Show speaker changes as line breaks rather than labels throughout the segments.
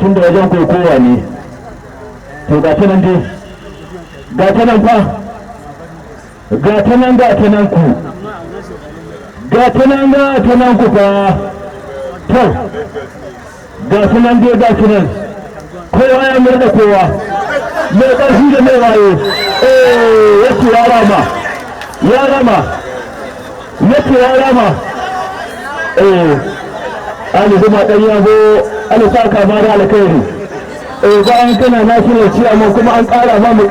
tun da wajen kokowa ne to ga ta nan dai ga ta nan fa ga ta nan ku ga ta nan ku fa to ga ta nan dai ga ta nan kowa ya murda kowa mai ƙarfi da mai waye yace ya rama yace ya rama Ali zuma dan yabo Ali saka ma da alkhairi bayan kana national chairman kuma an ƙara ma mu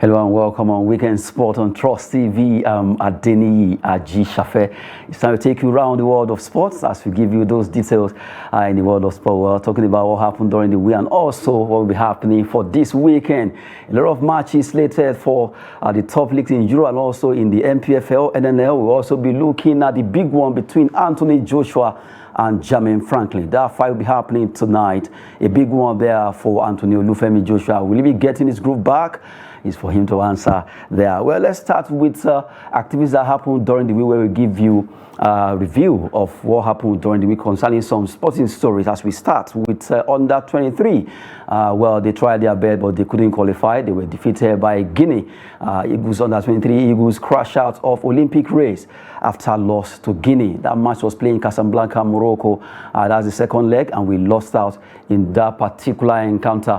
Hello and welcome on Weekend Sport on Trust TV. Adeni Aji Shafe. It's time to take you around the world of sports as we give you those details in the world of sport. We're talking about what happened during the week and also what will be happening for this weekend. A lot of matches slated for the top leagues in Europe and also in the MPFL, NNL. We'll also be looking at the big one between Anthony Joshua and Jermaine Franklin. That fight will be happening tonight. A big one there for Anthony Olufemi Joshua. Will he be getting his groove back? is for him to answer there. Well, let's start with activities that happened during the week, where we give you review of what happened during the week concerning some sporting stories. As we start with under 23, well, they tried their best, but they couldn't qualify. They were defeated by Guinea. Eagles under 23 Eagles crash out of Olympic race after loss to Guinea. That match was played in Casablanca, Morocco. That's the second leg, and we lost out in that particular encounter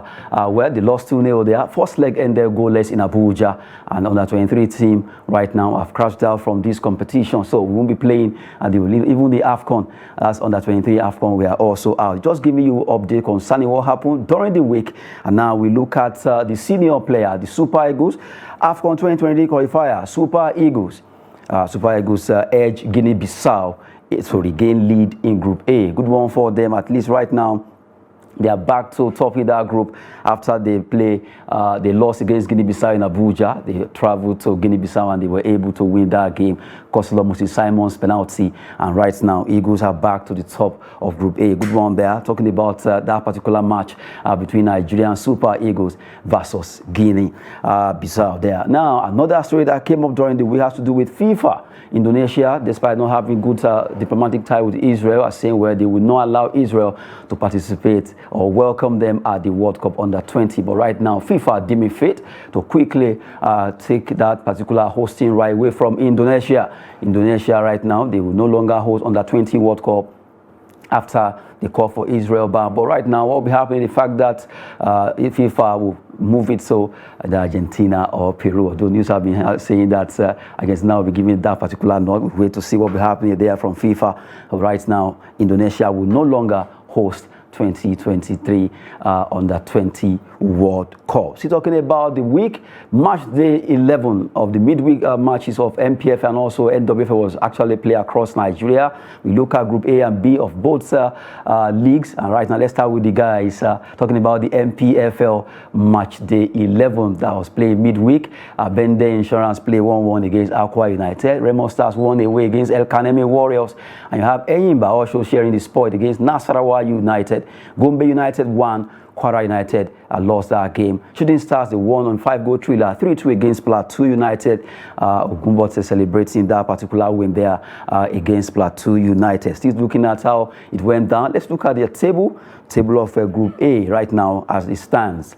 where they lost 2-0 there. First leg ended goalless in Abuja, and under 23 team right now have crashed out from this competition, so we won't be playing at even the AFCON. That's under 23 AFCON. We are also out. Just giving you update concerning what happened during the week, and now we look at the senior player, the Super Eagles, AFCON 2023 qualifier. Super Eagles edge Guinea-Bissau to regain lead in Group A. Good one for them, at least right now. They are back to top in that group after they lost against Guinea-Bissau in Abuja. They traveled to Guinea-Bissau and they were able to win that game. Costello Moses Simon's penalty, and right now Eagles are back to the top of Group A. Good one there. Talking about that particular match between Nigerian Super Eagles versus Guinea-Bissau there. Now, another story that came up during the week has to do with FIFA. Indonesia, despite not having good diplomatic tie with Israel, are saying where they will not allow Israel to participate or welcome them at the World Cup under 20. But right now, FIFA deeming fit to quickly take that particular hosting right away from Indonesia. Indonesia right now, they will no longer host under 20 World Cup after the call for Israel ban. But right now, what will be happening, the fact that if FIFA will move it so the Argentina or Peru, the news have been saying that I guess now we'll be giving that particular nod. We'll wait to see what will be happening there from FIFA. Right now, Indonesia will no longer host 2023 under 20 World Cup. So talking about the week, match day 11 of the midweek matches of MPF and also NWF was actually played across Nigeria. We look at Group A and B of both leagues, and right now let's start with the guys talking about the MPFL match day 11 that was played midweek. Bende Insurance played 1-1 against Aqua United. Remo Stars won away against El Kaneme Warriors, and you have Enyimba also sharing the spoil against Nasarawa United. Gombe United won. Kwara United lost that game. Shooting Stars, they won on 5-goal thriller, 3-2 against Plateau United. Ogumbote celebrating that particular win there against Plateau United. Still looking at how it went down. Let's look at the table of Group A right now as it stands.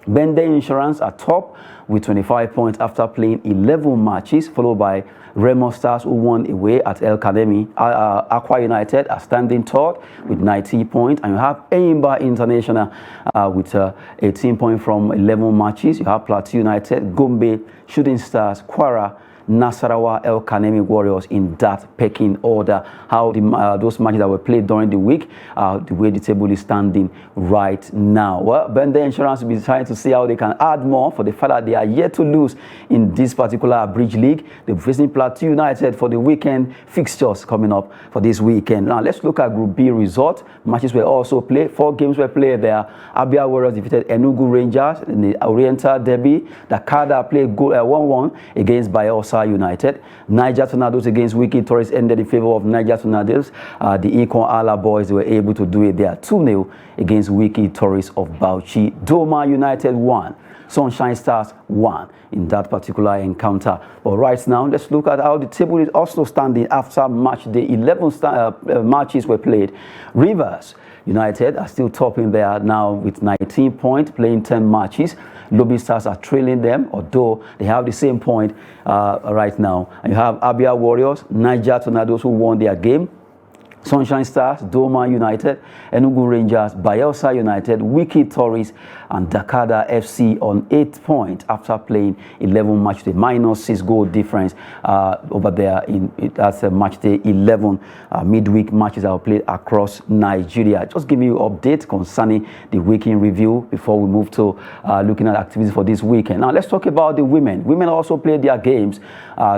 Bende Insurance are top with 25 points after playing 11 matches, followed by Remo Stars, who won away at El Kanemi. Aqua United are standing third with 90 points, and you have Enyimba International with 18 points from 11 matches. You have Plateau United, Gombe, Shooting Stars, Kwara, Nasarawa, El Kanemi Warriors in that pecking order. How those matches that were played during the week, the way the table is standing right now. Well, Bende Insurance will be trying to see how they can add more for the fact that they are yet to lose in this particular Bridge League. They're facing Plateau United for the weekend fixtures coming up for this weekend. Now, let's look at Group B result. Matches were also played. 4 games were played there. Abia Warriors defeated Enugu Rangers in the Oriental Derby. Dakada played 1-1 against Bayelsa United. Niger Tornadoes against Wiki Tourists ended in favor of Niger Tornadoes. The Ikon Ala boys were able to do it there 2-0 against Wiki Tourists of Bauchi. Doma United won. Sunshine Stars won in that particular encounter. But right now, let's look at how the table is also standing after match day 11 matches were played. Rivers United are still topping there now with 19 points, playing 10 matches. Lobby Stars are trailing them, although they have the same point right now. And you have Abia Warriors, Niger Tornadoes, who won their game. Sunshine Stars, Doma United, Enugu Rangers, Bayelsa United, Wiki Tourists, and Dakada FC on 8 points after playing 11 match day, -6 goal difference over there. That's a match day 11 midweek matches that were played across Nigeria. Just giving you an update concerning the weekend review before we move to looking at activities for this weekend. Now let's talk about the women. Women also played their games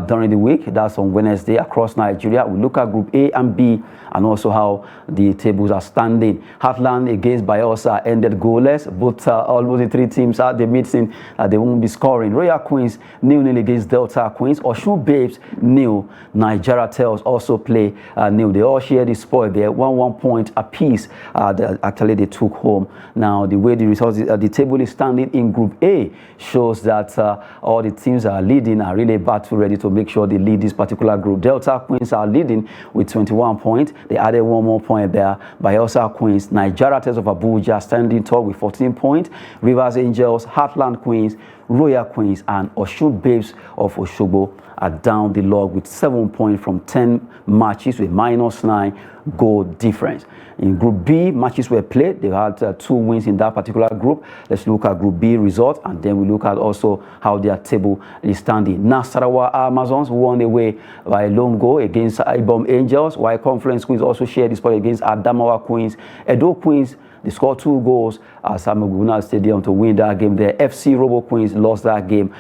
during the week. That's on Wednesday across Nigeria. We look at Group A and B. and also how the tables are standing. Heartland against Bayelsa ended goalless. Both almost the three teams at the meeting, they won't be scoring. Royal Queens 0-0 against Delta Queens. Osun Babes 0. Nigeria Tales also play 0. They all share the spoil there, 1 point apiece. Actually, they took home. Now, the way the results, the table is standing in Group A shows that all the teams are leading, are really battle ready to make sure they lead this particular group. Delta Queens are leading with 21 points. They added 1 more point there. Bayelsa Queens, Nigeria Tales of Abuja standing tall with 14 points. Rivers Angels, Heartland Queens, Royal Queens, and Osun Babes of Osogbo are down the log with 7 points from 10 matches with -9 goal difference. In Group B, matches were played. They had 2 wins in that particular group. Let's look at Group B results, and then we look at also how their table is standing. Nasarawa Amazons won away by a lone goal against Ibom Angels, while Conference Queens also shared this point against Adamawa Queens. Edo Queens, they scored 2 goals at Samaguna Stadium to win that game there. FC Robo Queens lost that game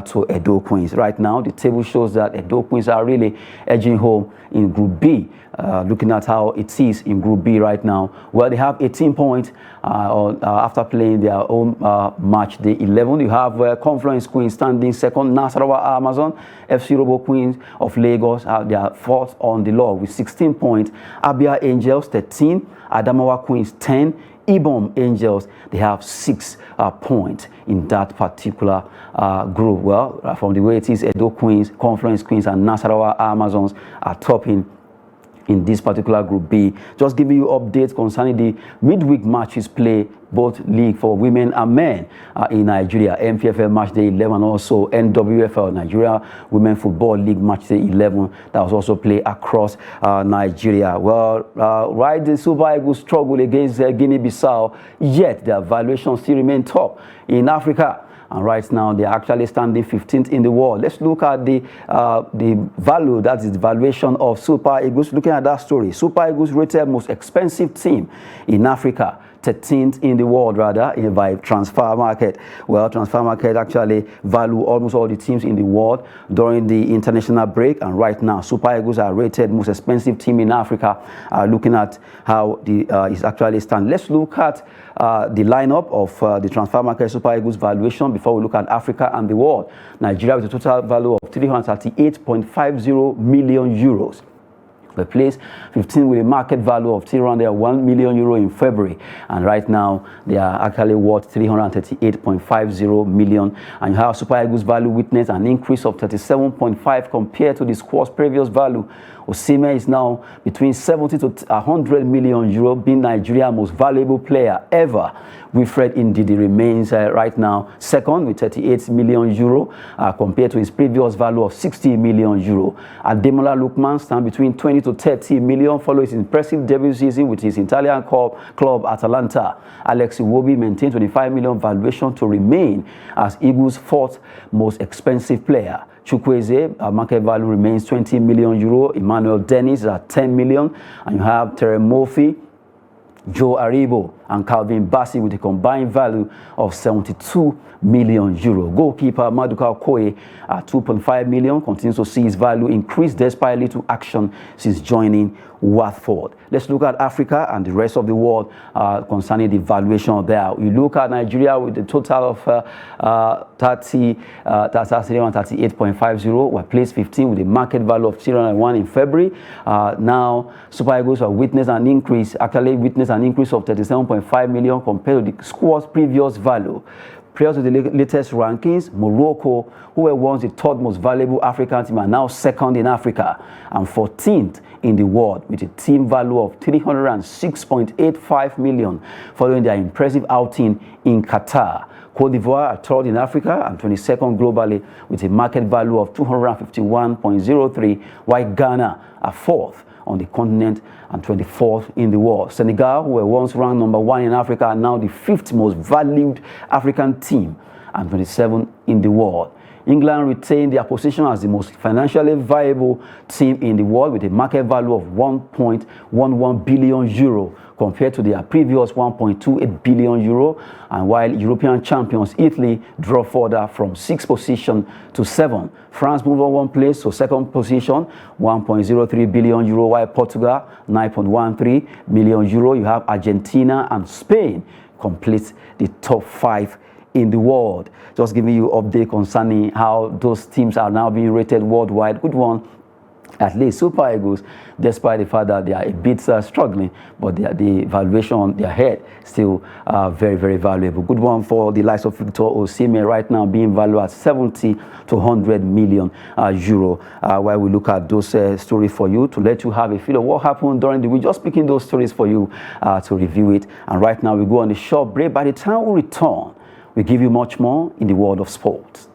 to Edo Queens. Right now, the table shows that Edo Queens are really edging home in Group B. Looking at how it is in Group B right now, well, they have 18 points after playing their own match day 11. You have Conference Queens standing second, Nasarawa Amazon, FC Robo Queens of Lagos, they are fourth on the log with 16 points. Abia Angels 13, Adamawa Queens 10, Ibom Angels, they have 6 points in that particular group. Well, from the way it is, Edo Queens, Conference Queens, and Nasarawa Amazons are topping in this particular Group B. Just giving you updates concerning the midweek matches played both league for women and men in Nigeria. MPFL match day 11, also NWFL, Nigeria Women Football League match day 11, that was also played across Nigeria. Well, right, the Super Eagles struggle against Guinea-Bissau, yet their valuation still remain top in Africa. And right now, they are actually standing 15th in the world. Let's look at the value, that is the valuation of Super Eagles. Looking at that story, Super Eagles rated most expensive team in Africa, 13th in the world, rather, by Transfer Market. Well, Transfer Market actually value almost all the teams in the world during the international break. And right now, Super Eagles are rated most expensive team in Africa. Looking at how it's actually stand. Let's look at the lineup of the Transfer Market Super Eagles valuation before we look at Africa and the world. Nigeria with a total value of 338.50 million euros. They placed 15 with a market value of around €1 million in February, and right now they are actually worth 338.50 million. And you have Super Eagles value witnessed an increase of 37.5 compared to the squad's previous value. Osimhen is now between 70 to 100 million euro, being Nigeria's most valuable player ever. Wilfred Ndidi remains right now second with 38 million euro compared to his previous value of 60 million euro. Ademola Lookman stands between 20 to 30 million following his impressive debut season with his Italian club Atalanta. Alex Iwobi maintains 25 million valuation to remain as Eagles' fourth most expensive player. Chukwueze, market value remains 20 million euro. Emmanuel Dennis is at 10 million. And you have Terry Murphy, Joe Aribo, and Calvin Bassey with a combined value of 72 million euro. Goalkeeper Maduka Okoye at 2.5 million continues to see his value increase despite little action since joining Watford. Let's look at Africa and the rest of the world concerning the valuation there. We look at Nigeria with a total of 38.50. We're placed 15 with a market value of 301 in February. Now, Super Eagles have witnessed an increase of 37.5 million compared to the squad's previous value. Prior to the latest rankings, Morocco, who were once the third most valuable African team, are now second in Africa and 14th in the world with a team value of 306.85 million following their impressive outing in Qatar. Cote d'Ivoire are third in Africa and 22nd globally with a market value of 251.03, while Ghana are fourth on the continent and 24th in the world. Senegal, who were once ranked number 1 in Africa, are now the 5th most valued African team and 27th in the world. England retained their position as the most financially viable team in the world with a market value of 1.11 billion euro compared to their previous 1.28 billion euro. And while European champions Italy dropped further from 6th position to 7th. France moved on 1 place to 2nd position, 1.03 billion euro, while Portugal 9.13 million euro. You have Argentina and Spain complete the top 5 in the world. Just giving you update concerning how those teams are now being rated worldwide. Good one. At least Super Eagles, despite the fact that they are a bit struggling, but the valuation on their head still very, very valuable. Good one for the likes of Victor Osimhen right now being valued at 70 to 100 million euro. While we look at those stories for you to let you have a feel of what happened during the week, just picking those stories for you to review it. And right now we go on a short break. By the time we return, we give you much more in the world of sports.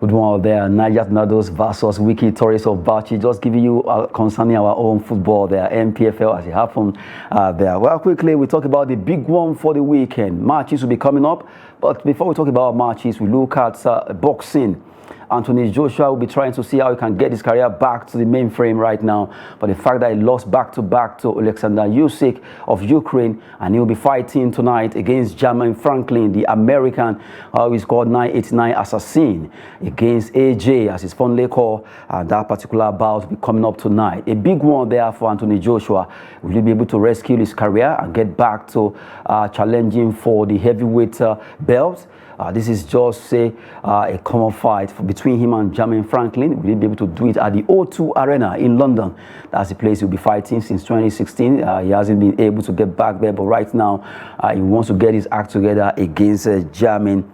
Good one there, Niger Tornadoes versus Wiki Torres of Bauchi. Just giving you concerning our own football there, MPFL as it happened there. Well, quickly, we talk about the big one for the weekend. Matches will be coming up, but before we talk about matches, we look at boxing. Anthony Joshua will be trying to see how he can get his career back to the mainframe right now. But the fact that he lost back-to-back to Alexander Usyk of Ukraine, and he'll be fighting tonight against Jermaine Franklin, the American, who is called 989 Assassin, against AJ, as it's fondly called. And that particular bout will be coming up tonight. A big one there for Anthony Joshua. Will he be able to rescue his career and get back to challenging for the heavyweight belt? This is just, say, a common fight between him and Jermaine Franklin. Will he be able to do it at the O2 Arena in London? That's the place he'll be fighting since 2016. He hasn't been able to get back there, but right now he wants to get his act together against Jermaine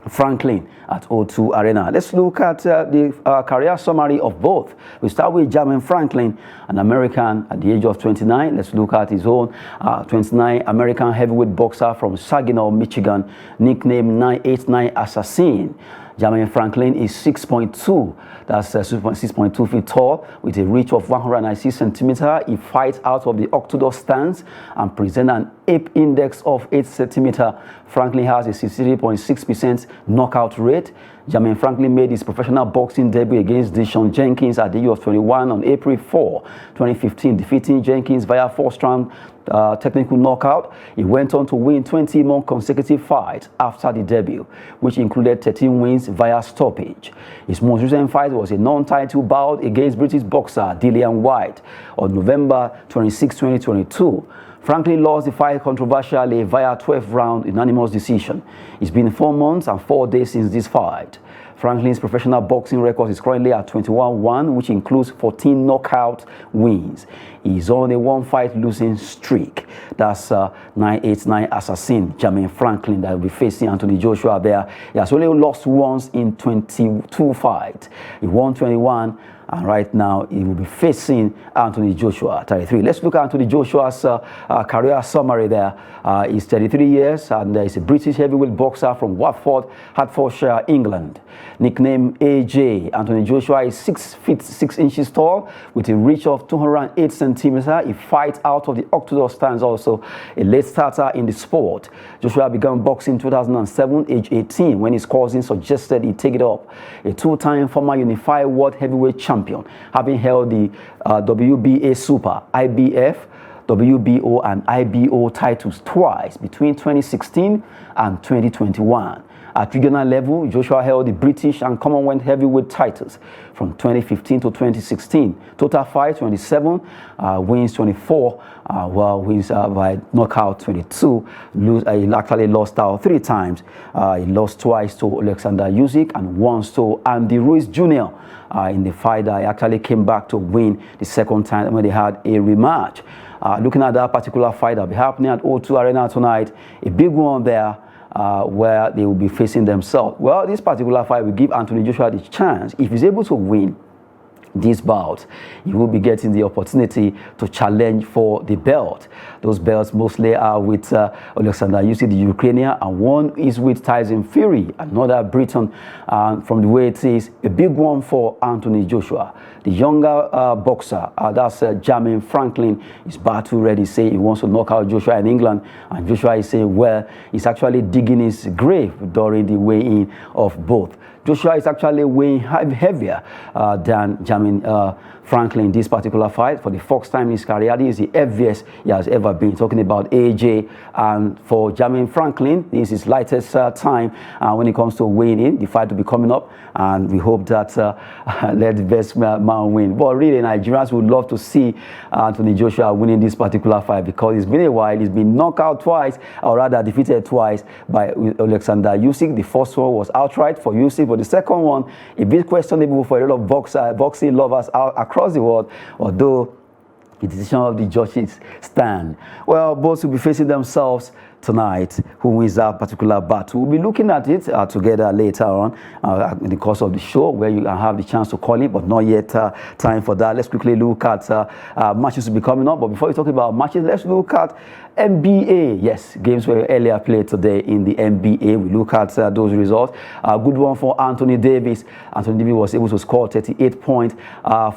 Franklin at O2 Arena. Let's look at the career summary of both. We start with Jermaine Franklin, an American at the age of 29. Let's look at his own 29 American heavyweight boxer from Saginaw, Michigan, nicknamed 989 Assassin. Jermaine Franklin is 6'2", that's 6.2 feet tall, with a reach of 196 centimeters. He fights out of the orthodox stance and presents an ape index of 8 centimeter. Franklin has a 63.6% knockout rate. Jermaine Franklin made his professional boxing debut against Deshaun Jenkins at the age of 21 on April 4, 2015, defeating Jenkins via first-round technical knockout. He went on to win 20 more consecutive fights after the debut, which included 13 wins via stoppage. His most recent fight was a non-title bout against British boxer Dillian White on November 26, 2022. Franklin lost the fight controversially via 12-round unanimous decision. It's been 4 months and 4 days since this fight. Franklin's professional boxing record is currently at 21-1, which includes 14 knockout wins. He's on a 1-fight losing streak. That's 989 assassin Jermaine Franklin that will be facing Anthony Joshua there. He has only lost once in 22 fights. He won 21. And right now, he will be facing Anthony Joshua, 33. Let's look at Anthony Joshua's career summary there. He's 33 years and he's a British heavyweight boxer from Watford, Hertfordshire, England. Nicknamed AJ, Anthony Joshua is 6 feet 6 inches tall with a reach of 208 centimeters. He fights out of the orthodox stance, also a late starter in the sport. Joshua began boxing in 2007, age 18, when his cousin suggested he take it up. A 2-time former unified world heavyweight champion, having held the WBA Super, IBF, WBO and IBO titles twice between 2016 and 2021. At regional level, Joshua held the British and Commonwealth heavyweight titles from 2015 to 2016. Total fights 27, wins 24, wins by knockout 22. He actually lost out 3 times. He lost twice to Alexander Usyk and once to Andy Ruiz Jr. In the fight that he actually came back to win the second time when they had a rematch. Looking at that particular fight that will be happening at O2 Arena tonight, a big one there. Where they will be facing themselves. Well, this particular fight will give Anthony Joshua the chance, if he's able to win this bout, he will be getting the opportunity to challenge for the belt. Those belts mostly are with Alexander Usyk, the Ukrainian, and one is with Tyson Fury, another Briton. From the way it is, a big one for Anthony Joshua. The younger boxer, that's Jermaine Franklin, is battle ready, saying he wants to knock out Joshua in England, and Joshua is saying, well, he's actually digging his grave during the weigh-in of both. Joshua is actually weighing heavier than Jermaine Franklin in this particular fight. For the first time in his career, this is the heaviest he has ever been. Talking about AJ, and for Jermaine Franklin, this is his lightest time when it comes to weighing in. The fight will be coming up, and we hope that let the best man win. But really, Nigerians would love to see Anthony Joshua winning this particular fight, because it's been a while. He's been knocked out twice, or rather defeated twice by Alexander Usyk. The first one was outright for Usyk, but the second one, a bit questionable for a lot of boxing lovers across the world, although the decision of the judges stand. Well, both will be facing themselves tonight. Who wins that particular battle? We'll be looking at it together later on in the course of the show, where you can have the chance to call in, but not yet time for that. Let's quickly look at matches will be coming up. But before we talk about matches, let's look at NBA. Yes, games were earlier played today in the NBA. We look at those results. A good one for Anthony Davis. Anthony Davis was able to score 38 points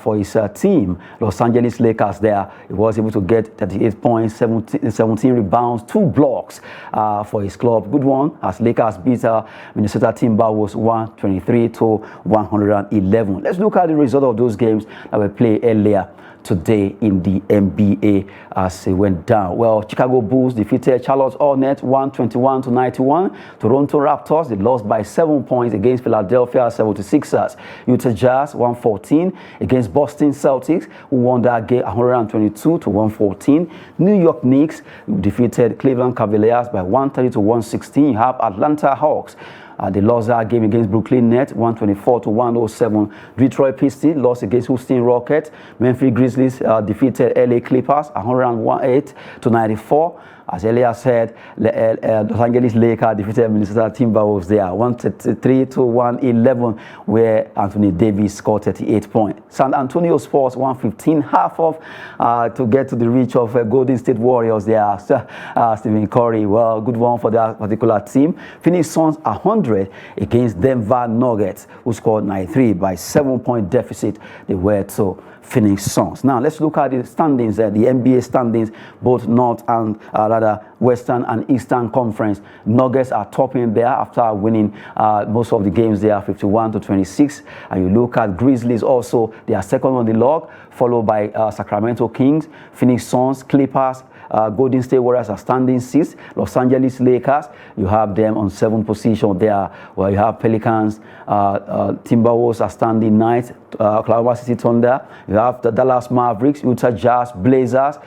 for his team, Los Angeles Lakers. There, he was able to get 38 points, 17 rebounds, 2 blocks for his club. Good one, as Lakers beat Minnesota Timberwolves 123 to 111. Let's look at the result of those games that were played earlier today in the NBA as it went down. Well, Chicago Bulls defeated Charlotte Hornets 121 to 91. Toronto Raptors, they lost by 7 points against Philadelphia 76ers. Utah Jazz 114 against Boston Celtics, who won that game 122 to 114. New York Knicks defeated Cleveland Cavaliers by 130 to 116. You have Atlanta Hawks. They lost that game against Brooklyn Nets 124 to 107. Detroit Pistons lost against Houston Rockets. Memphis Grizzlies defeated LA Clippers 118 to 94. As earlier said, Los Angeles Lakers defeated Minnesota Timberwolves there 133 to 111, where Anthony Davis scored 38 points. San Antonio Spurs 115, half of to get to the reach of Golden State Warriors there. Stephen Curry, well, good one for that particular team. Phoenix Suns 100 against Denver Nuggets, who scored 93 by 7-point deficit. They were to Phoenix Suns. Now let's look at the standings, the NBA standings, both North and rather Western and Eastern Conference. Nuggets are topping there after winning most of the games there, 51-26. And you look at Grizzlies also, they are second on the log, followed by Sacramento Kings, Phoenix Suns, Clippers, Golden State Warriors are standing sixth. Los Angeles Lakers, you have them on 7th position there. Well, you have Pelicans, Timberwolves are standing ninth. Oklahoma City Thunder, you have the Dallas Mavericks, Utah Jazz, Blazers,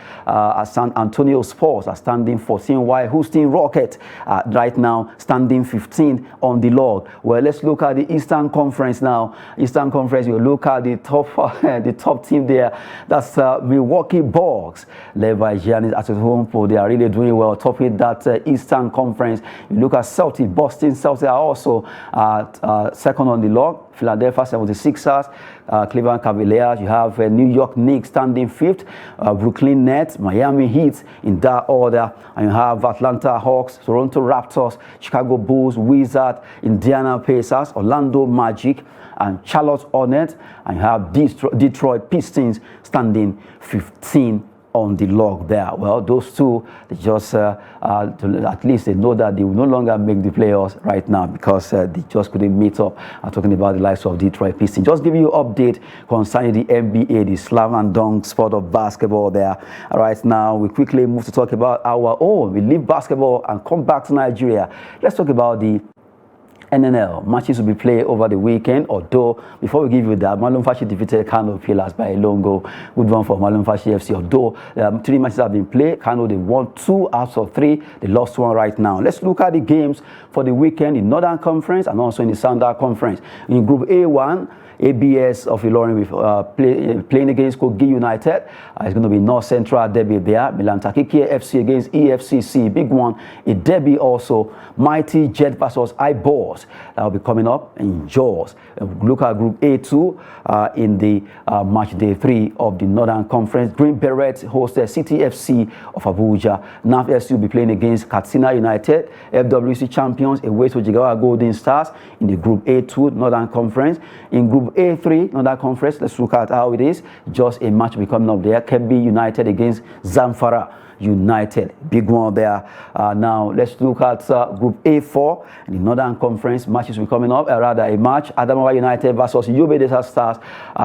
San Antonio Spurs are standing 14, while Houston Rockets right now standing 15 on the log. Well, let's look at the Eastern Conference now. Eastern Conference, you look at the top the top team there. That's Milwaukee Bucks, led by Giannis Antetokounmpo. They are really doing well, topping that Eastern Conference. You look at Celtics, Boston Celtics are also second on the log. Philadelphia 76ers, Cleveland Cavaliers, you have New York Knicks standing fifth, Brooklyn Nets, Miami Heat in that order, and you have Atlanta Hawks, Toronto Raptors, Chicago Bulls, Wizards, Indiana Pacers, Orlando Magic, and Charlotte Hornets, and you have Detroit Pistons standing 15 on the log there. Well, those two, they just at least they know that they will no longer make the playoffs right now because they just couldn't meet up. I'm talking about the likes of Detroit Pistons. Just giving you an update concerning the NBA, the slam and dunk sport of basketball there. Right now, we quickly move to talk about our own. We leave basketball and come back to Nigeria. Let's talk about the NNL matches will be played over the weekend, although before we give you that, Malum Fashi defeated Kano Pillars by a long goal. Good one for Malum Fashi FC, although 3 matches have been played. Kano, they won 2 out of 3. They lost 1 right now. Let's look at the games for the weekend in Northern Conference and also in the Southern Conference. In Group A1, ABS of Ilorin with playing against Kogi United. It's going to be North Central derby there. Milan Takiki FC against EFCC. Big one. A derby also. Mighty Jet versus Eyeballs. That will be coming up in Jaws. Look at Group A2 in the match day 3 of the Northern Conference. Green Berets hosted City FC of Abuja. NAF FC will be playing against Katsina United. FWC champions away to Jigawa Golden Stars in the Group A2 Northern Conference. In Group A3 Northern Conference, let's look at how it is. Just a match will be coming up there. Kebbi United against Zamfara United. Big one there. Now let's look at Group A4 in the Northern Conference. Matches will be coming up. Rather a match. Adamawa United versus Yobe Desert Stars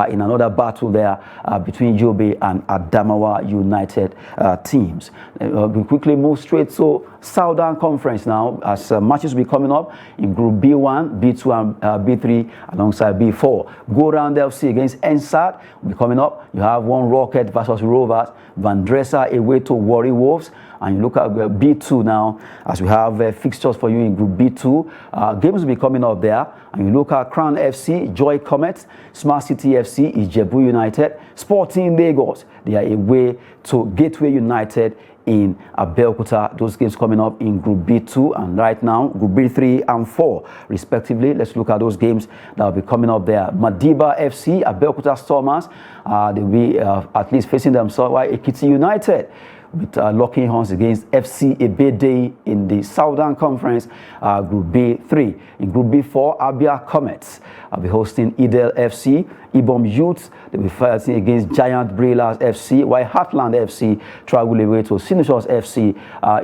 in another battle there between Yobe and Adamawa United teams. We quickly move straight to Southern Conference now as matches will be coming up in Group B1, B2 and B3 alongside B4. Go Round FC against NSAD will be coming up. You have One Rocket versus Rovers. Van Dressa away to Warri Wolves. And you look at B2 now as we have fixtures for you in Group B2. Games will be coming up there. And you look at Crown FC, Joy Comets, Smart City FC, Ijebu United, Sporting Lagos. They are away to Gateway United in Abeokuta. Those games coming up in Group B2 and right now Group B3 and 4 respectively. Let's look at those games that will be coming up there. Madiba FC, Abeokuta Stormers, they'll be at least facing themselves, while Ekiti United with locking horns against FC Ebede in the Southern Conference, Group B3. In Group B4, Abia Comets will be hosting Idel FC. Ibom Youth, they'll be fighting against Giant Brillas FC, while Heartland FC travel away to Sinishos FC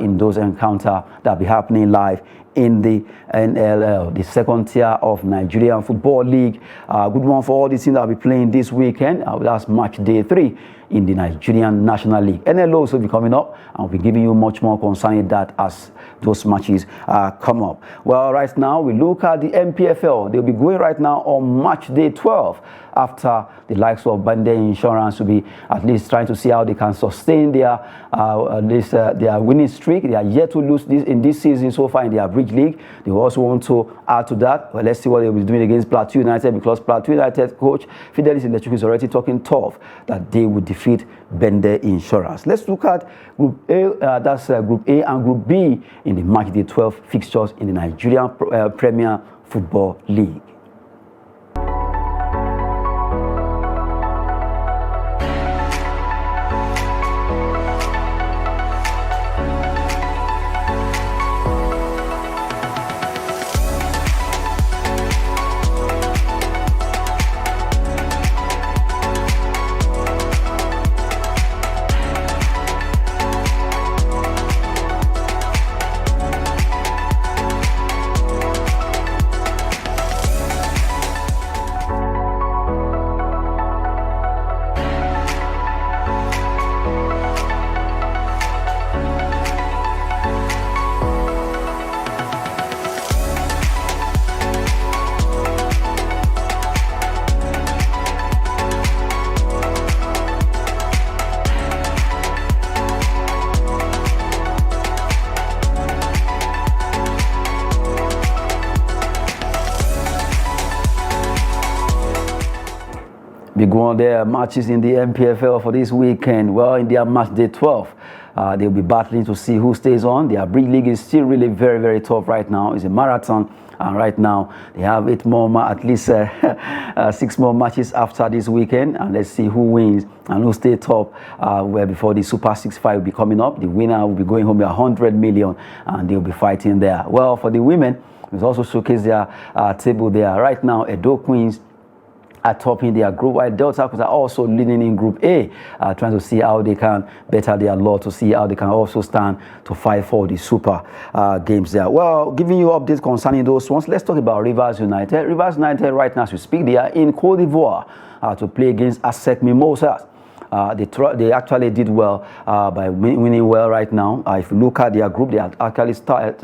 in those encounters that will be happening live in the NLL, the second tier of Nigerian Football League. Good one for all the teams that will be playing this weekend. That's match day 3 in the Nigerian National League. NLO will be coming up, and we'll be giving you much more concerning that as those matches come up. Well, right now we look at the MPFL. They'll be going right now on match day 12 after the likes of Bande Insurance will be at least trying to see how they can sustain their their winning streak. They are yet to lose in this season so far in their Bridge League. They also want to add to that. Well, let's see what they'll be doing against Plateau United, because Plateau United coach Fidelis Electric is already talking tough that they would defeat Bende Insurance. Let's look at Group A, that's Group A and Group B in the match day 12 fixtures in the Nigerian Premier Football League. Big one there, matches in the MPFL for this weekend. Well, in their match day 12, they'll be battling to see who stays on. Their Bridge League is still really very, very tough right now. It's a marathon. And right now, they have 8 more, at least 6 more matches after this weekend. And let's see who wins and who stays top. Where before the Super 6-5 will be coming up, the winner will be going home with 100 million, and they'll be fighting there. Well, for the women, we've also showcased their table there. Right now, Edo Queens are topping their group, while Delta Queens are also leading in Group A, trying to see how they can better their lot, to see how they can also stand to fight for the Super games there. Well, giving you updates concerning those ones, let's talk about Rivers United. Rivers United right now, as we speak, they are in Cote d'Ivoire to play against ASEC Mimosas. They actually did well by winning well right now. If you look at their group, they are actually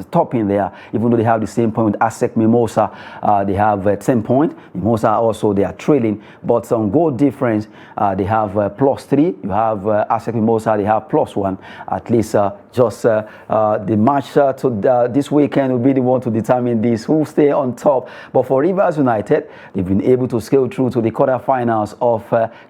topping there, even though they have the same point with ASEC Mimosa. They have 10 points. Mimosa also, they are trailing, but on goal difference, they have +3. You have ASEC Mimosa, they have +1. At least just the match this weekend will be the one to determine this, who stay on top. But for Rivers United, they've been able to scale through to the quarterfinals of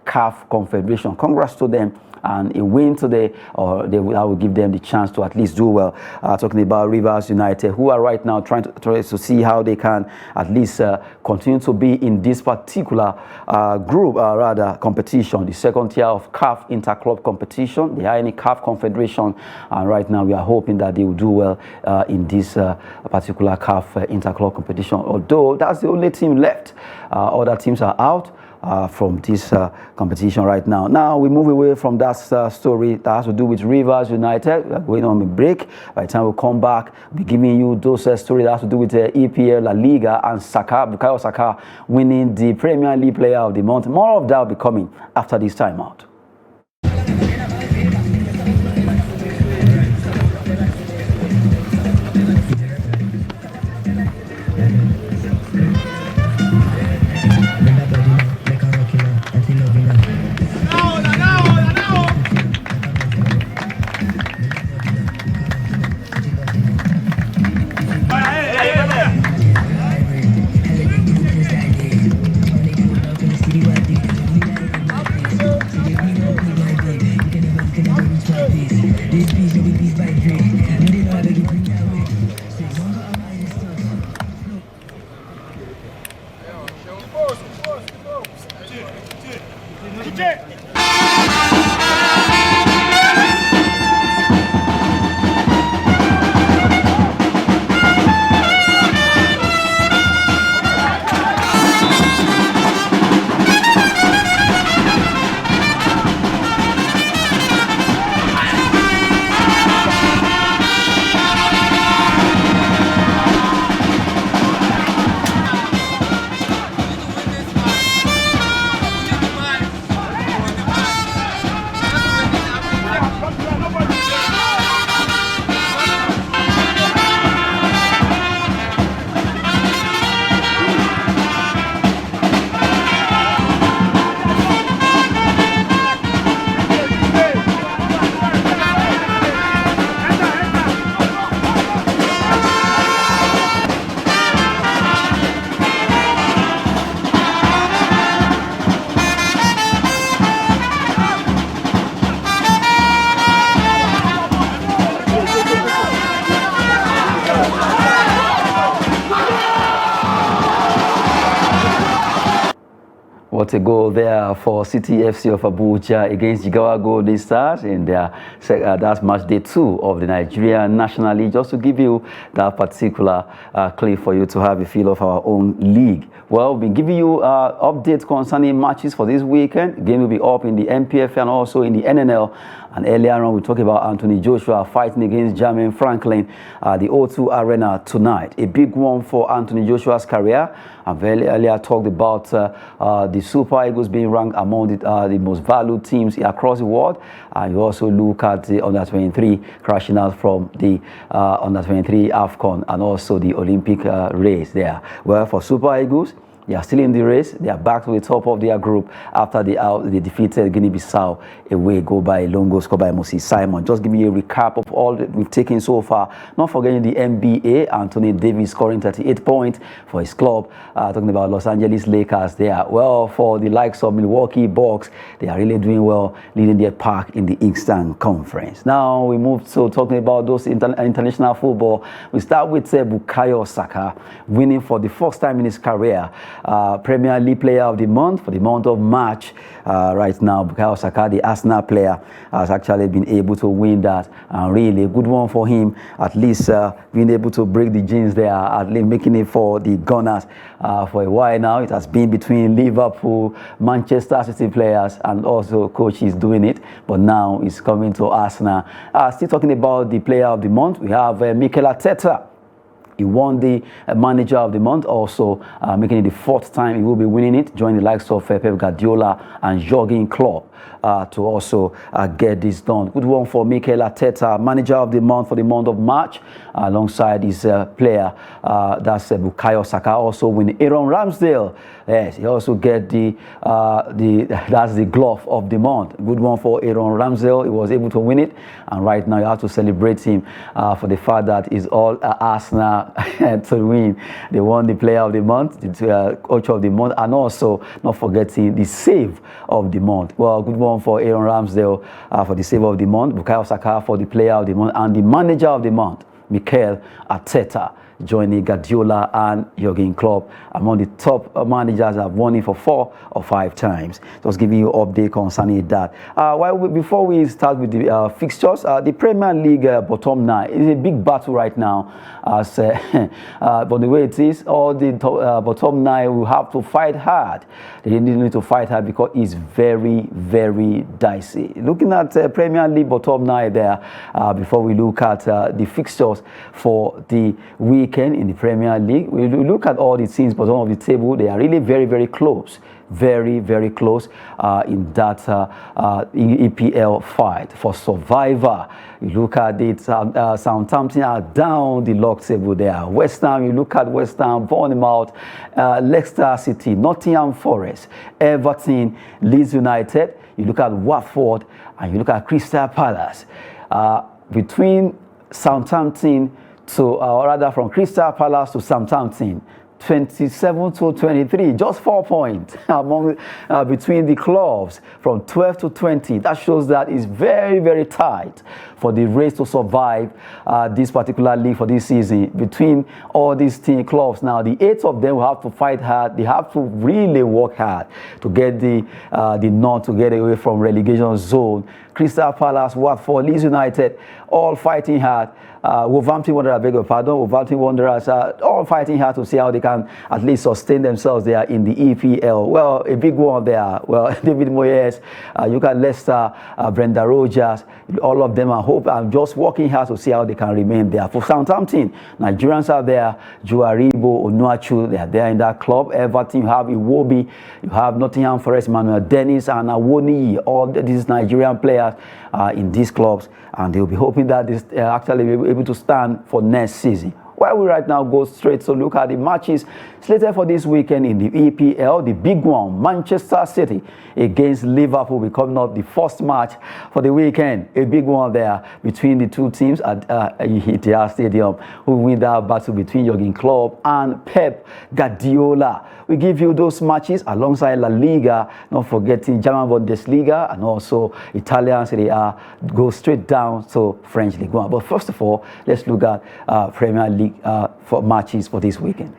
CAF Confederation. Congrats to them, and a win today, or I will give them the chance to at least do well. Talking about Rivers United, who are right now trying to see how they can at least continue to be in this particular group, competition, the second tier of CAF Interclub competition. They are in the CAF Confederation, and right now we are hoping that they will do well in this particular CAF Interclub competition. Although that's the only team left, other teams are out from this competition right now. Now we move away from that story that has to do with Rivers United. We are going on a break. By the time we come back, we'll be giving you those stories that has to do with EPL, La Liga, and Bukayo Saka winning the Premier League Player of the Month. More of that will be coming after this timeout. What a goal there for City FC of Abuja against Jigawa Golden Stars in their that's match day 2 of the Nigerian National League. Just to give you that particular clip for you to have a feel of our own league. Well, we'll be giving you updates concerning matches for this weekend. The game will be up in the MPFL and also in the NNL. And earlier on, we talked about Anthony Joshua fighting against Jermaine Franklin at the O2 Arena tonight. A big one for Anthony Joshua's career. I've earlier talked about the Super Eagles being ranked among the most valued teams across the world. And you also look at the Under-23 crashing out from the Under-23 AFCON and also the Olympic race there. Well, for Super Eagles, They are still in the race. They are back to the top of their group after they defeated Guinea-Bissau away goal by a lone goal scored by Moses Simon. Just give me a recap of all that we've taken so far. Not forgetting the NBA, Anthony Davis scoring 38 points for his club. Talking about Los Angeles Lakers, they are well for the likes of Milwaukee Bucks. They are really doing well, leading their pack in the Eastern Conference. Now we move to talking about those international football. We start with Bukayo Saka winning for the first time in his career Premier League Player of the Month for the month of March. Right now, Bukayo Saka, the Arsenal player, has actually been able to win that. Really a good one for him, at least being able to break the jinx there, at least making it for the Gunners. For a while now, it has been between Liverpool, Manchester City players, and also coaches doing it. But now it's coming to Arsenal. Still talking about the Player of the Month, we have Mikel Arteta. He won the Manager of the Month, also making it the fourth time he will be winning it, joining the likes of Pep Guardiola and Jurgen Klopp to also get this done. Good one for Mikel Arteta, Manager of the Month for the month of March, alongside his player, that's Bukayo Saka, also winning. Aaron Ramsdale, yes, he also get that's the glove of the month. Good one for Aaron Ramsdale. He was able to win it, and right now you have to celebrate him for the fact that it's all Arsenal to win. They won the Player of the Month, the Coach of the Month, and also not forgetting the Save of the Month. Well, good one for Aaron Ramsdale for the Save of the Month, Bukayo Saka for the Player of the Month, and the Manager of the Month, Mikel Arteta, joining Guardiola and Jurgen Klopp among the top managers that have won it for 4 or 5 times. Just giving you an update concerning that. Before we start with the fixtures, the Premier League bottom 9 is a big battle right now. But the way it is, all the bottom 9 will have to fight hard. They need to fight hard because it's very, very dicey. Looking at Premier League bottom 9 there, before we look at the fixtures for the weekend in the Premier League, we look at all the teams bottom of the table. They are really very, very close. Very, very close in that EPL fight for survivor. You look at it, Southampton are down the log table there. West Ham, you look at West Ham, Bournemouth, Leicester City, Nottingham Forest, Everton, Leeds United. You look at Watford, and you look at Crystal Palace. Between Southampton to, or rather from Crystal Palace to Southampton, 27 to 23, just 4 points among between the clubs from 12 to 20. That shows that it's very, very tight for the race to survive this particular league for this season between all these clubs. Now, the 8 of them will have to fight hard. They have to really work hard to get the nod to get away from relegation zone. Crystal Palace, Watford, Leeds United, all fighting hard. Wolverhampton Wanderers, I beg your pardon, Wolverhampton Wanderers are all fighting hard to see how they can at least sustain themselves there in the EPL. Well, a big one there. Well, David Moyes, you got Leicester, Brenda Rogers, all of them are just working hard to see how they can remain there. For Southampton, Nigerians are there, Juaribo, Onuachu, they are there in that club. Everton, you have Iwobi, you have Nottingham Forest, Manuel Dennis, and Awoniyi, all these Nigerian players in these clubs, and they'll be hoping that this actually will be able to stand for next season. While we right now go straight to look at the matches slated for this weekend in the EPL, the big one, Manchester City against Liverpool, will be coming up the first match for the weekend. A big one there between the two teams at Etihad Stadium, who win that battle between Jurgen Klopp and Pep Guardiola. We give you those matches alongside La Liga, not forgetting German Bundesliga and also Italian Serie A. Go straight down to French Ligue 1. But first of all, let's look at Premier League for matches for this weekend.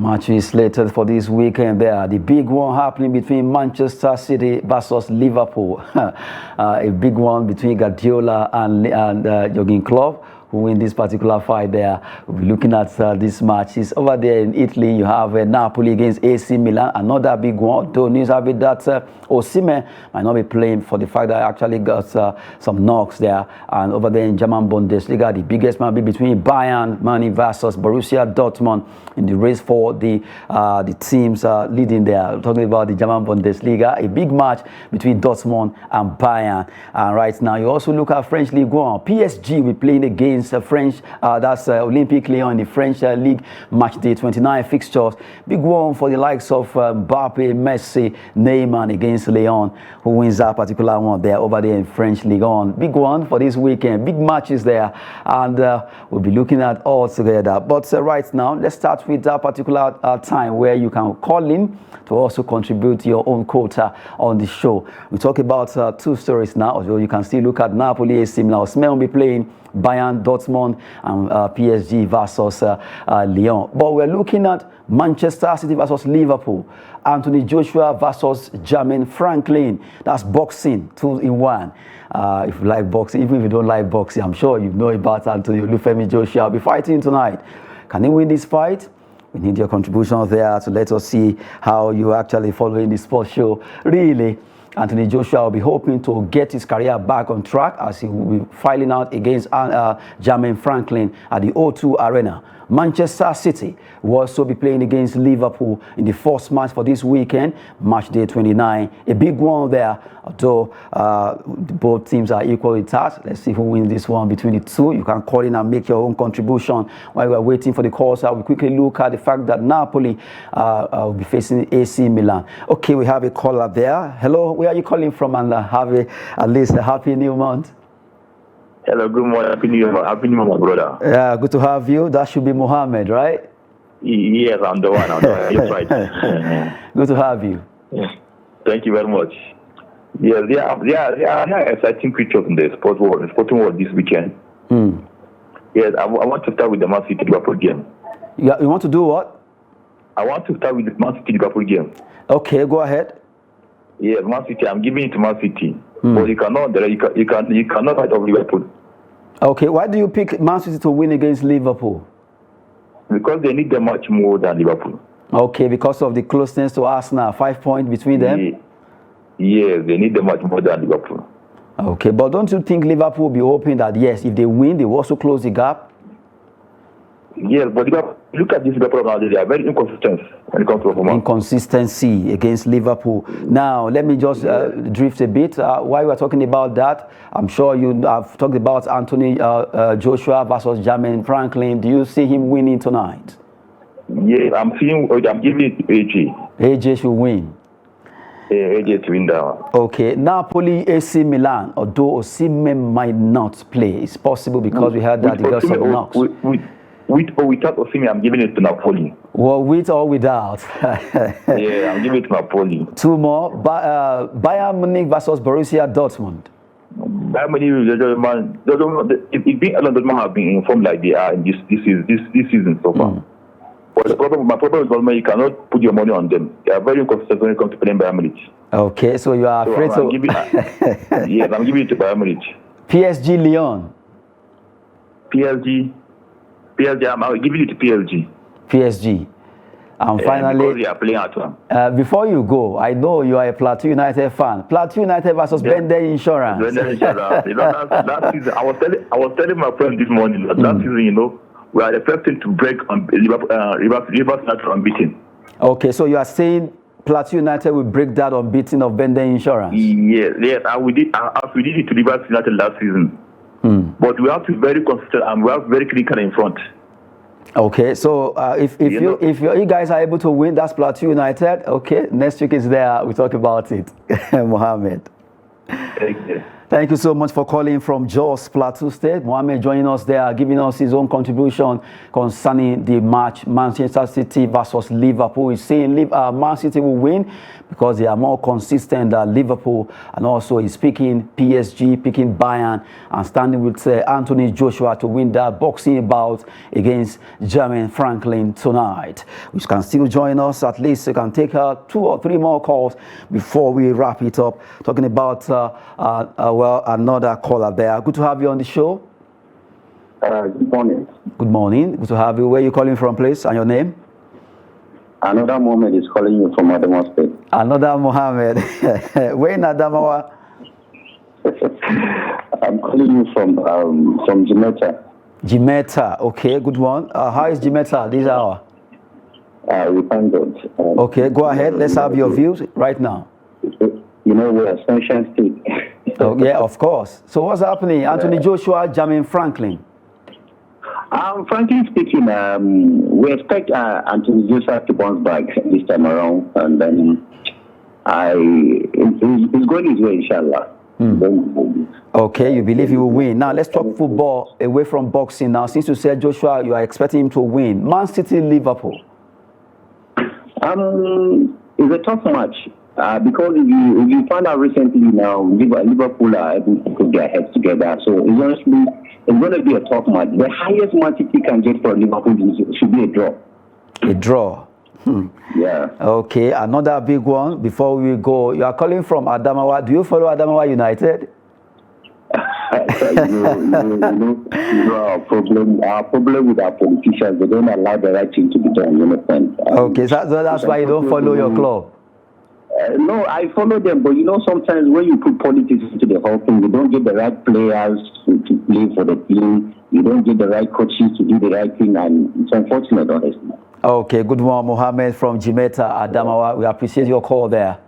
Match is slated for this weekend there. The big one happening between Manchester City versus Liverpool. A big one between Guardiola and Jurgen Klopp, who win this particular fight there. We'll be looking at this match. It's over there in Italy. You have Napoli against AC Milan, another big one. Though news have it that Osimhen might not be playing for the fact that I actually got some knocks there. And over there in German Bundesliga, the biggest match be between Bayern Munich versus Borussia Dortmund in the race for the teams leading there. Talking about the German Bundesliga, a big match between Dortmund and Bayern. And right now, you also look at French League 1. PSG will be playing against French, that's Olympique Lyon in the French League match day 29 fixtures. Big one for the likes of Mbappe, Messi, Neymar against Lyon, who wins that particular one there over there in French League 1. Big one for this weekend, big matches there, and we'll be looking at all together. But right now, let's start with that particular time where you can call in to also contribute your own quota on the show. We talk about two stories now, although you can still look at Napoli, AC Milan. Osimhen will be playing Bayern, Dortmund, and PSG versus Lyon. But we're looking at Manchester City versus Liverpool. Anthony Joshua versus Jermaine Franklin. That's boxing, 2-in-1. If you like boxing, even if you don't like boxing, I'm sure you know about Anthony Olufemi Joshua. Will be fighting tonight. Can he win this fight? We need your contribution there to let us see how you actually following the sports show. Really, Anthony Joshua will be hoping to get his career back on track as he will be filing out against Jermaine Franklin at the O2 Arena. Manchester City will also be playing against Liverpool in the first match for this weekend, match day 29. A big one there, although both teams are equally tasked. Let's see who wins this one between the two. You can call in and make your own contribution. While we are waiting for the calls, I will quickly look at the fact that Napoli will be facing AC Milan. Okay, we have a caller there. Hello, where are you calling from? And have at least a happy new month.
Hello, good morning. Happy New Year, my brother.
Yeah, good to have you. That should be Mohammed, right?
Yes, I'm the one. Yes, right.
Good to have you.
Yes. Thank you very much. Yes, there are exciting creatures in the sporting world this weekend. Yes, I want to start with the Man City Liverpool game.
You want to do what?
I want to start with the Man City Liverpool game.
Okay, go ahead.
Yes, Man City. I'm giving it to Man City. But you cannot fight off Liverpool.
Okay, why do you pick Man City to win against Liverpool?
Because they need them much more than Liverpool.
Okay, because of the closeness to Arsenal, 5 points between them?
Yes, they need them much more than Liverpool.
Okay, but don't you think Liverpool will be hoping that, yes, if they win, they will also close the gap?
Yes, but look at this Liverpool now. They are very inconsistent when it comes to performance. Inconsistency
against Liverpool. Now, let me just drift a bit. While we are talking about that, I'm sure you have talked about Anthony Joshua versus Jermaine Franklin. Do you see him winning tonight?
Yes, I'm giving it to AJ.
AJ should win.
AJ to win that one.
Okay, Napoli, AC Milan. Although Osimhen might not play, it's possible because we heard that he got some knocks.
With or without Osimhen, I'm giving it to Napoli.
Well, with or without?
Yeah, I'm giving it to Napoli.
Two more. Bayern Munich versus Borussia Dortmund.
Bayern Munich, it's been a lot of them have been informed like they are in this season so far. But my problem is you cannot put your money on them. They are very inconsistent when it comes to playing Bayern Munich.
Okay, so you are afraid to...
Yes, I'm giving it to Bayern Munich.
PSG Lyon.
PSG, I'm giving it to PSG.
PSG. And finally,
because they are playing at home.
Before you go, I know you are a Plateau United fan. Plateau United versus Bender Insurance.
Bender Insurance. That season, I was telling my friend this morning that season, we are expecting to break Rivers United unbeaten.
Okay, so you are saying Plateau United will break that unbeaten of Bender Insurance?
Yes, we did it to Rivers United last season. But we have to be very consistent and we have very critical in front.
Okay, so if you guys are able to win, that's Plateau United. Okay, next week is there. We talk about it, Mohammed.
Thank you.
Thank you so much for calling from Jos Plateau State. Mohammed joining us there, giving us his own contribution concerning the match Manchester City versus Liverpool. He's saying Man City will win because they are more consistent than Liverpool, and also he's picking PSG, picking Bayern, and standing with Anthony Joshua to win that boxing bout against Jermaine Franklin tonight. You can still join us. At least you can take 2 or 3 more calls before we wrap it up. Talking about well, another caller there. Good to have you on the show.
Good morning.
Good morning. Good to have you. Where are you calling from, please, and your name?
Another Mohammed is calling you from Adamawa State.
Another Mohammed. Where in Adamawa?
I'm calling you from Jamaica.
Jamaica. Okay, good one. How is Jamaica this hour?
We thank God.
Okay, go ahead. Let's have your views right now.
You know, we're a Sunshine State.
Oh, yeah, of course. So what's happening? Anthony Joshua, Jermaine Franklin.
Frankly speaking, we expect Anthony Joshua to bounce back this time around, and then he's going his way, inshallah.
Okay, you believe he will win. Now let's talk football away from boxing. Now, since you said Joshua, you are expecting him to win. Man City, Liverpool.
It's a tough match. Because if you find out recently now, Liverpool are able to put their heads together. So it's going to be a tough match. The highest Man City can get for Liverpool should be a draw.
A draw.
Yeah.
Okay, another big one before we go. You are calling from Adamawa. Do you follow Adamawa United?
Our problem with our politicians, they don't allow the right thing to be done. You understand?
Okay, so that's why you don't follow your club.
No, I follow them, but you know, sometimes when you put politics into the whole thing, you don't get the right players to play for the team. You don't get the right coaches to do the right thing, and it's unfortunate, honestly.
Okay, good one, Mohammed from Jamaica, Adamawa. We appreciate your call there.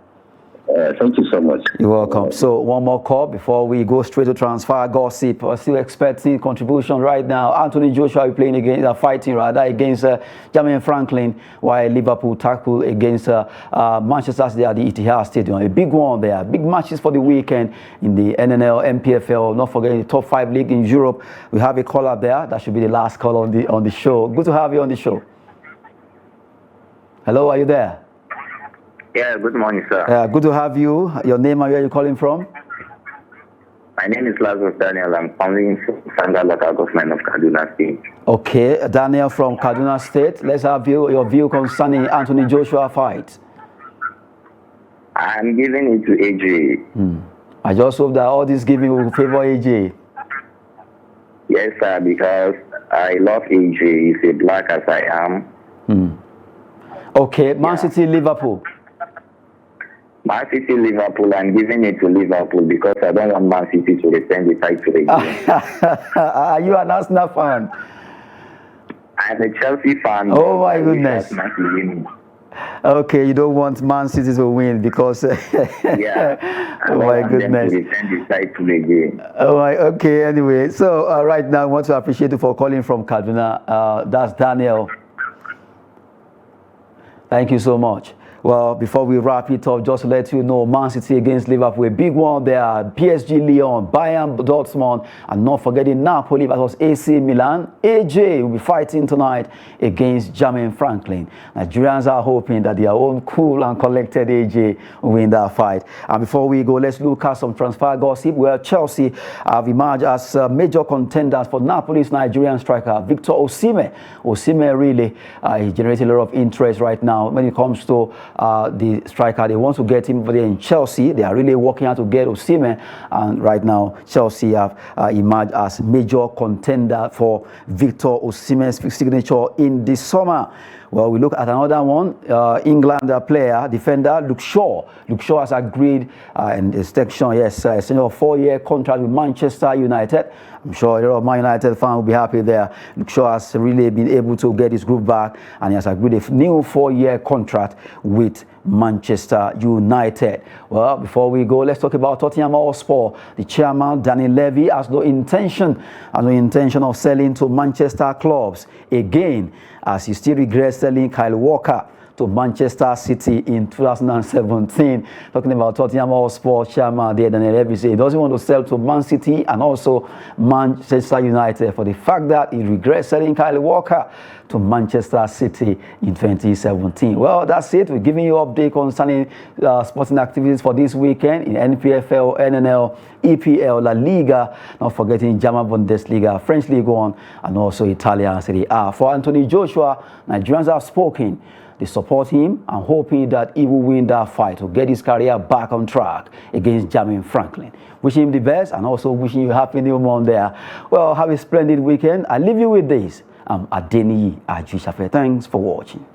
Thank you so much.
You're welcome. So one more call before we go straight to transfer gossip. We're still expecting contribution right now. Anthony Joshua will be playing against, fighting rather, against Jermaine Franklin, while Liverpool tackle against Manchester City at the Etihad Stadium. A big one there. Big matches for the weekend in the NNL, MPFL. Not forgetting the top 5 league in Europe. We have a caller there. That should be the last call on the show. Good to have you on the show. Hello, are you there?
Yeah, good morning, sir.
Good to have you. Your name and where are you calling from?
My name is Lazarus Daniel. I'm calling from Sanga local government of Kaduna State.
Okay, Daniel from Kaduna State. Let's have your view concerning Anthony Joshua fight.
I'm giving it to AJ.
I just hope that all this giving will favor AJ.
Yes, sir, because I love AJ. He's a black as I am.
Okay, Man City, Liverpool.
Man City, Liverpool. I'm giving it to Liverpool because I don't want Man City to return the title again.
Are you an Arsenal fan?
I'm a Chelsea fan.
Oh my goodness. Okay, you don't want Man City to win because
yeah.
Oh my goodness.
Them to return the title again.
Oh my, okay, anyway. So right now I want to appreciate you for calling from Kaduna. That's Daniel. Thank you so much. Well, before we wrap it up, just to let you know, Man City against Liverpool, a big one there. PSG Lyon, Bayern Dortmund, and not forgetting Napoli versus AC Milan. AJ will be fighting tonight against Jermaine Franklin. Nigerians are hoping that their own cool and collected AJ will win that fight. And before we go, let's look at some transfer gossip. Where Chelsea have emerged as major contenders for Napoli's Nigerian striker, Victor Osimhen. Osimhen really is generating a lot of interest right now when it comes to the striker. They want to get him over there in Chelsea. They are really working hard to get Osimhen, and right now Chelsea have emerged as major contender for Victor Osimhen's signature in the summer. Well, we look at another one. England player, defender Luke Shaw. Luke Shaw has agreed in extension, yes, a 4-year contract with Manchester United. I'm sure a lot of Man United fans will be happy there. Luke Shaw has really been able to get his group back, and he has agreed a new 4-year contract with Manchester United. Well, before we go, let's talk about Tottenham Hotspur. The chairman, Danny Levy, has no intention of selling to Manchester clubs again, as he still regrets selling Kyle Walker to Manchester City in 2017. Talking about Tottenham Hotspur chairman there, Daniel Levy, he doesn't want to sell to Man City and also Manchester United for the fact that he regrets selling Kyle Walker to Manchester City in 2017. Well, that's it. We're giving you an update concerning sporting activities for this weekend in NPFL, NNL, EPL, La Liga, not forgetting German Bundesliga, French League One, and also Italian Serie A. For Anthony Joshua, Nigerians have spoken. They support him and hoping that he will win that fight to get his career back on track against Jermaine Franklin. Wishing him the best and also wishing you a happy new month there. Well, have a splendid weekend. I leave you with this. I'm Adeniyi Ajisafe. Thanks for watching.